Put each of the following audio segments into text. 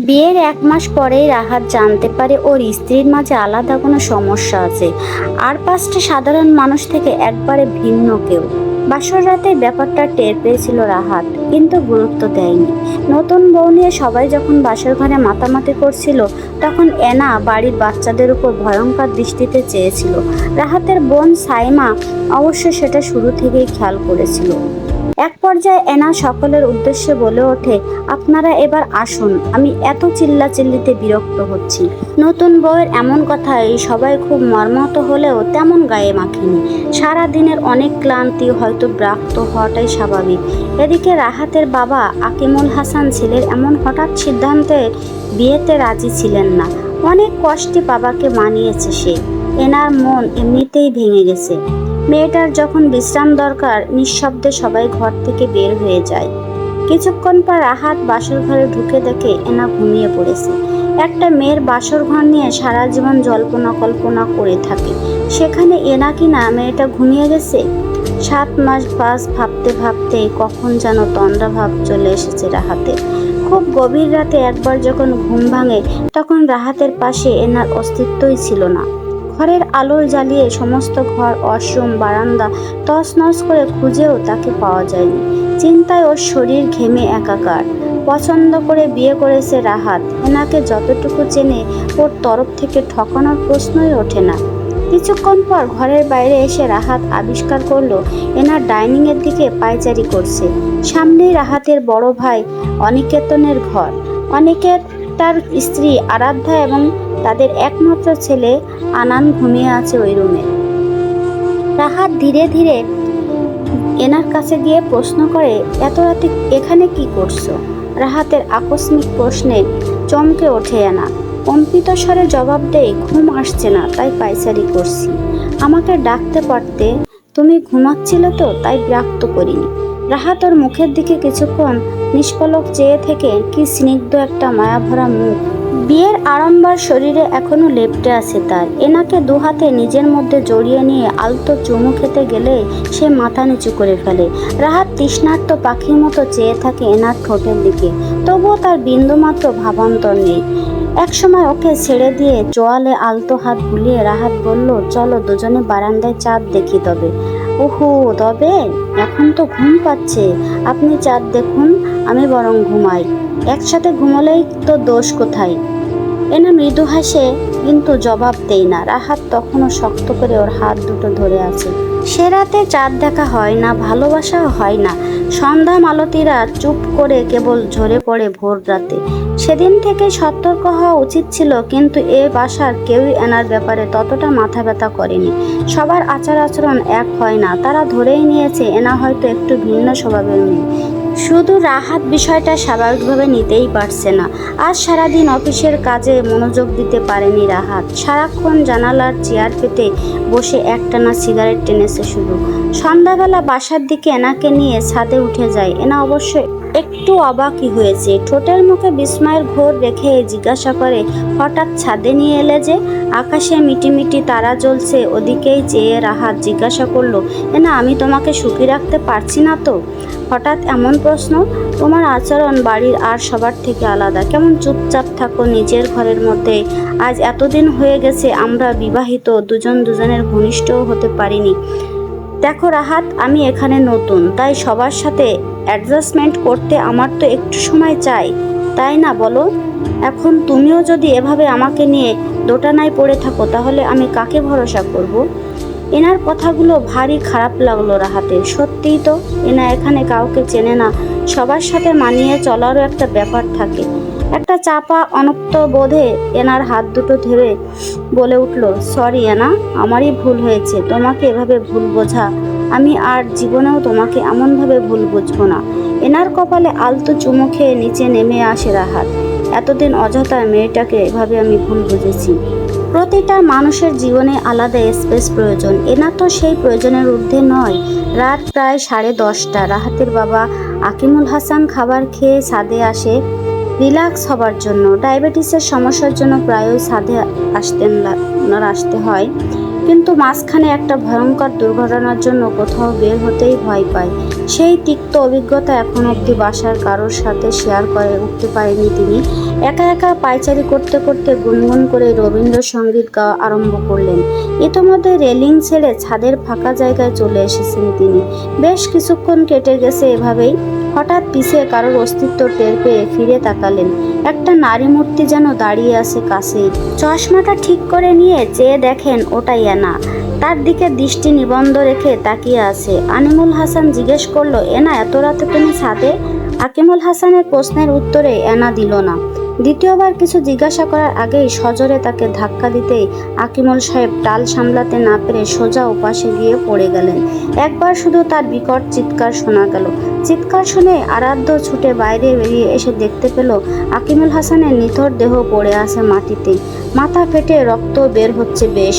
বিয়ের 1 মাস পরেই রাহাত জানতে পারে ওর স্ত্রীর মাঝে আলাদা কোনো সমস্যা আছে, আর 5টা সাধারণ মানুষ থেকে একবারে ভিন্ন কেউ। বাসর রাতে ব্যাপারটা টের পেয়েছিল রাহাত, কিন্তু গুরুত্ব দেয়নি। নতুন বউ নিয়ে সবাই যখন বাসর ঘরে মাতামাতি করছিল, তখন এনা বাড়ির বাচ্চাদের উপর ভয়ঙ্কর দৃষ্টিতে চেয়েছিল। রাহাতের বোন সাইমা অবশ্য সেটা শুরু থেকেই খেয়াল করেছিল। এক পর্যায়ে এনা সকলের উদ্দেশ্যে বলে ওঠে, আপনারা এবার আসুন, আমি এত চিল্লাচিল্লিতে বিরক্ত হচ্ছি। নতুন বউয়ের এমন কথায় সবাই খুব মর্মাহত হলেও তেমন গায়ে মাখেনি। সারা দিনের অনেক ক্লান্তি, হয়তো বিরক্ত হওয়াটাই স্বাভাবিক। এদিকে রাহাতের বাবা আকিমুল হাসান ছেলের এমন হঠাৎ সিদ্ধান্তে বিয়েতে রাজি ছিলেন না। অনেক কষ্টে বাবাকে মানিয়েছে সে। এনার মন এমনিতেই ভেঙে গেছে। মেয়েটার যখন বিশ্রাম দরকার, নিঃশব্দে সবাই ঘর থেকে বের হয়ে যায়। কিছুক্ষণ পর রাহাত বাসর ঘরে ঢুকে দেখে এনা ঘুমিয়ে পড়েছে। একটা মেয়ের বাসর ঘর নিয়ে সারা জীবন জল্পনা কল্পনা করে থাকে, সেখানে এনা কিনা মেয়েটা ঘুমিয়ে গেছে। 7 মাস বাস ভাবতে ভাবতে কখন যেন তন্দ্রা ভাব চলে এসেছে রাহাতে। খুব গভীর রাতে একবার যখন ঘুম ভাঙে, তখন রাহাতের পাশে এনার অস্তিত্বই ছিল না। ঘরের আলো জ্বালিয়ে সমস্ত ঘর, ওয়াশরুম, বারান্দা তছনছ করে খুঁজেও তাকে পাওয়া যায়নি। চিন্তায় ওর শরীর ঘেমে একাকার। পছন্দ করে বিয়ে করেছে রাহাত, এনাকে যতটুকু চেনে ওর তরফ থেকে ঠকানোর প্রশ্নই ওঠে না। কিছুক্ষণ পর ঘরের বাইরে এসে রাহাত আবিষ্কার করলো এনার ডাইনিংয়ের দিকে পায়চারি করছে। সামনেই রাহাতের বড় ভাই অনিকেতনের ঘর। অনিকেত, তার স্ত্রী আরাধ্যা এবং তাদের একমাত্র ছেলে আনান ঘুমিয়ে আছে ওই রুমে। রাহাত ধীরে ধীরে এনার কাছে গিয়ে প্রশ্ন করে, এত রাতে এখানে কি করছো? রাহাতের আকস্মিক প্রশ্নে চমকে ওঠে এনা। কম্পিত স্বরে জবাব দেয়, ঘুম আসছে না তাই পায়চারি করছি। আমাকে ডাকতে পারতে, তুমি ঘুমাচ্ছিলে তো তাই বিরক্ত করিনি। রাহাত ওর মুখের দিকে কিছুক্ষণ নিষ্পলক চেয়ে থেকে, কি স্নিগ্ধ একটা মায়াভরা মুখ। বিয়ের আড়ম্বর শরীরে এখনো লেপ্টে আছে তার। এনাকে দুহাতে নিজের মধ্যে জড়িয়ে নিয়ে আলতো চুমু খেতে গেলে সে মাথা নিচু করে ফেলে। রাহাত তৃষ্ণার্ত পাখির মতো চেয়ে থাকে এনার ঠোঁটের দিকে, তবুও তার বিন্দুমাত্র ভাবান্তর নেই। একসময় ওকে ছেড়ে দিয়ে চোয়ালে আলতো হাত বুলিয়ে রাহাত বলল, চলো দুজনে বারান্দায় চাঁদ দেখি তবে। ওহো, তবে এখন তো ঘুম পাচ্ছে, আপনি চাঁদ দেখুন, আমি বরং ঘুমাই। একসাথে ঘুমলেই তো দোষ কোথায়? এনা মৃদু হাসে, কিন্তু জবাব দেই না। রাহাত তখনও শক্ত করে ওর হাত দুটো ধরে আছে। সে রাতে চাঁদ দেখা হয় না, ভালোবাসাও হয় না। সন্ধ্যা মালতীরা চুপ করে কেবল ঝরে পড়ে ভোর রাতে। সেদিন থেকে সতর্ক হওয়া উচিত ছিল, কিন্তু এ বাসার কেউই এনার ব্যাপারে ততটা মাথা ব্যথা করেনি। সবার আচার আচরণ এক হয় না, তারা ধরেই নিয়েছে এনা হয়তো একটু ভিন্ন স্বভাবের মেয়ে। শুধু রাহাত বিষয়টা স্বাভাবিকভাবে নিতেই পারছে না। আজ সারাদিন অফিসের কাজে মনোযোগ দিতে পারেনি রাহাত। সারাক্ষণ জানালার চেয়ার পেতে বসে একটানা সিগারেট টেনেছে শুধু। সন্ধ্যাবেলা বাসার দিকে এনাকে নিয়ে ছাদে উঠে যায়। এনা অবশ্যই একটু অবাকই হয়েছে। ঠোঁটের মুখে বিস্ময়ের ঘোর রেখে জিজ্ঞাসা করে, হঠাৎ ছাদে নিয়ে এলে যে? আকাশে মিটিমিটি তারা জ্বলছে, ওদিকেই চেয়ে রাহাত জিজ্ঞাসা করলো, এনা আমি তোমাকে সুখী রাখতে পারছি না তো? হঠাৎ এমন প্রশ্ন? তোমার আচরণ বাড়ির আর সবার থেকে আলাদা, কেমন চুপচাপ থাকো নিজের ঘরের মধ্যে। আজ এতদিন হয়ে গেছে আমরা বিবাহিত, দুজন দুজনের ঘনিষ্ঠও হতে পারিনি। দেখো রাহাত, আমি এখানে নতুন, তাই সবার সাথে অ্যাডজাস্টমেন্ট করতে আমার তো একটু সময় চাই, তাই না বলো? এখন তুমিও যদি এভাবে আমাকে নিয়ে দোটানায় পড়ে থাকো, তাহলে আমি কাকে ভরসা করব? এনার কথাগুলো ভারী খারাপ লাগলো রাহাতের। সত্যিই তো, এনা এখানে কাউকে চেনে না। সবার সাথে মানিয়ে চলারও একটা ব্যাপার থাকে। একটা চাপা অনক্ত বোধে এনার হাত দুটো ধরে বলে উঠল, সরি এনা, আমারই ভুল হয়েছে তোমাকে এভাবে ভুল বোঝা। আমি আর জীবনেও তোমাকে এমনভাবে ভুল বুঝবো না। এনার কপালে আলতো চুমু খেয়ে নিচে নেমে আসে রাহাত। এতদিন অযথা মেয়েটাকে এভাবে আমি ভুল বুঝেছি। প্রতিটা মানুষের জীবনে আলাদা স্পেস প্রয়োজন। এনা তো সেই প্রয়োজনের ঊর্ধ্বে নয়। রাত প্রায় 10:30। রাহাতের বাবা আকিমুল হাসান খাবার খেয়ে ছাদে আসে রিল্যাক্স হবার জন্য। ডায়াবেটিসের সমস্যার জন্য প্রায়ই ছাদে আসতে হয়, কিন্তু মাঝখানে একটা ভয়ঙ্কর দুর্ঘটনার জন্য কোথাও বের হতেই ভয় পায়। সেই তিক্ত অভিজ্ঞতা এখন অবধি বাসার কারোর সাথে শেয়ার করে উঠতে পারেনি তিনি। একা একা পায়চারি করতে করতে গুনগুন করে রবীন্দ্রসঙ্গীত গাওয়া আরম্ভ করলেন। ইতোমধ্যে রেলিং ছেড়ে ছাদের ফাঁকা জায়গায় চলে এসেছেন তিনি। বেশ কিছুক্ষণ কেটে গেছে এভাবেই। হঠাৎ পিছে কারোর অস্তিত্ব টের পেয়ে ফিরে তাকালেন। একটা নারী মূর্তি যেন দাঁড়িয়ে আছে কাছেই। চশমাটা ঠিক করে নিয়ে চেয়ে দেখেন ওটাই এনা। তার দিকে দৃষ্টি নিবন্ধ রেখে তাকিয়ে আছে। আনিমুল হাসান জিজ্ঞেস করলো, এনা এত রাতে তুমি ছাদে? আকিমুল হাসানের প্রশ্নের উত্তরে এনা দিল না। দ্বিতীয়বার কিছু জিজ্ঞাসা করার আগেই সজোরে তাকে ধাক্কা দিতেই আকিমুল সাহেব টাল সামলাতে না পেরে সোজা ওপাশে গিয়ে পড়ে গেলেন। একবার শুধু তার বিকট চিৎকার শোনা গেল। চিৎকার শুনে আরাধ্য ছুটে বাইরে বেরিয়ে এসে দেখতে পেল আকিমুল হাসানের নিথর দেহ পড়ে আছে মাটিতে। মাথা ফেটে রক্ত বের হচ্ছে বেশ।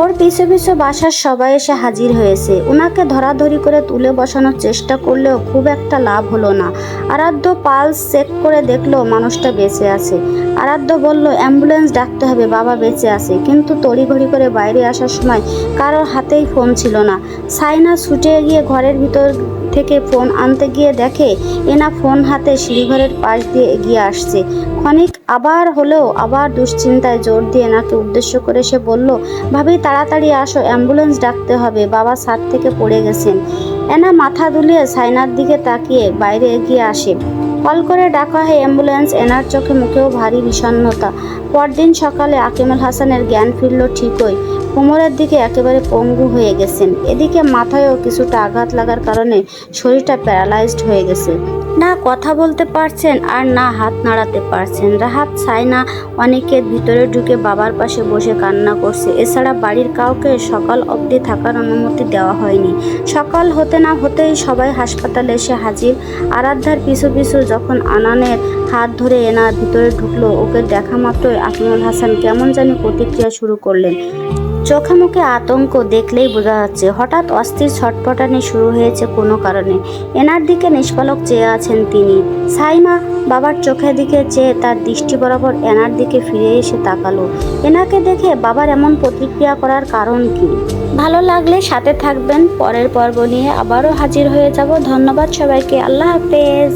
ওর পিছু পিছু বাসার সবাই এসে হাজির হয়েছে। ওনাকে ধরাধরি করে তুলে বসানোর চেষ্টা করলেও খুব একটা লাভ হলো না। আরাধ্য পালস চেক করে দেখলো মানুষটা বেঁচে আছে। আরাধ্য বলল, অ্যাম্বুলেন্স ডাকতে হবে, বাবা বেঁচে আছে। কিন্তু তড়িঘড়ি করে বাইরে আসার সময় কারোর হাতেই ফোন ছিল না। সাইনা ছুটে গিয়ে ঘরের ভিতর থেকে ফোন আনতে গিয়ে দেখে এনা ফোন হাতে সিঁড়িঘরের পাশ দিয়ে এগিয়ে আসছে। ক্ষণিক আবার দুশ্চিন্তায় জোর দিয়ে এনাকে উদ্দেশ্য করে সে বলল, ভাবি তাড়াতাড়ি আসো, অ্যাম্বুলেন্স ডাকতে হবে, বাবা ছাদ থেকে পড়ে গেছেন। এনা মাথা দুলিয়ে সাইনার দিকে তাকিয়ে বাইরে এগিয়ে আসে। কল করে ডাকা হয় অ্যাম্বুলেন্স। এনার চোখে মুখেও ভারী বিষণ্ণতা। পরদিন সকালে আকিমুল হাসানের জ্ঞান ফিরল ঠিকই। কোমরের দিকে একেবারে পঙ্গু হয়ে গেছেন। এদিকে মাথায়ও কিছুটা আঘাত লাগার কারণে শরীরটা প্যারালাইজড হয়ে গেছে। না কথা বলতে পারছেন আর না হাত নাড়াতে পারছেন। রাহাত, সাইনা অনেকের ভিতরে ঢুকে বাবার পাশে বসে কান্না করছে। এছাড়া বাড়ির কাউকে সকাল অবধি থাকার অনুমতি দেওয়া হয়নি। সকাল হতে না হতেই সবাই হাসপাতালে এসে হাজির। আরাধ্যার পিছু পিছু যখন আনানের হাত ধরে এনা ভিতরে ঢুকলো, ওকে দেখা মাত্রই আকিমুল হাসান কেমন জানি প্রতিক্রিয়া শুরু করলেন। চোখে মুখে আতঙ্ক দেখলেই বোঝা যাচ্ছে। হঠাৎ অস্থির ছটফটানি শুরু হয়েছে কোনো কারণে। এনার দিকে নিষ্পলক চেয়ে আছেন তিনি। সাইনা বাবার চোখের দিকে চেয়ে তার দৃষ্টি বরাবর এনার দিকে ফিরে এসে তাকালো। এনাকে দেখে বাবার এমন প্রতিক্রিয়া করার কারণ কি? ভালো লাগলে সাথে থাকবেন। পরের পর্ব নিয়ে আবারও হাজির হয়ে যাব। ধন্যবাদ সবাইকে। আল্লাহ হাফেজ।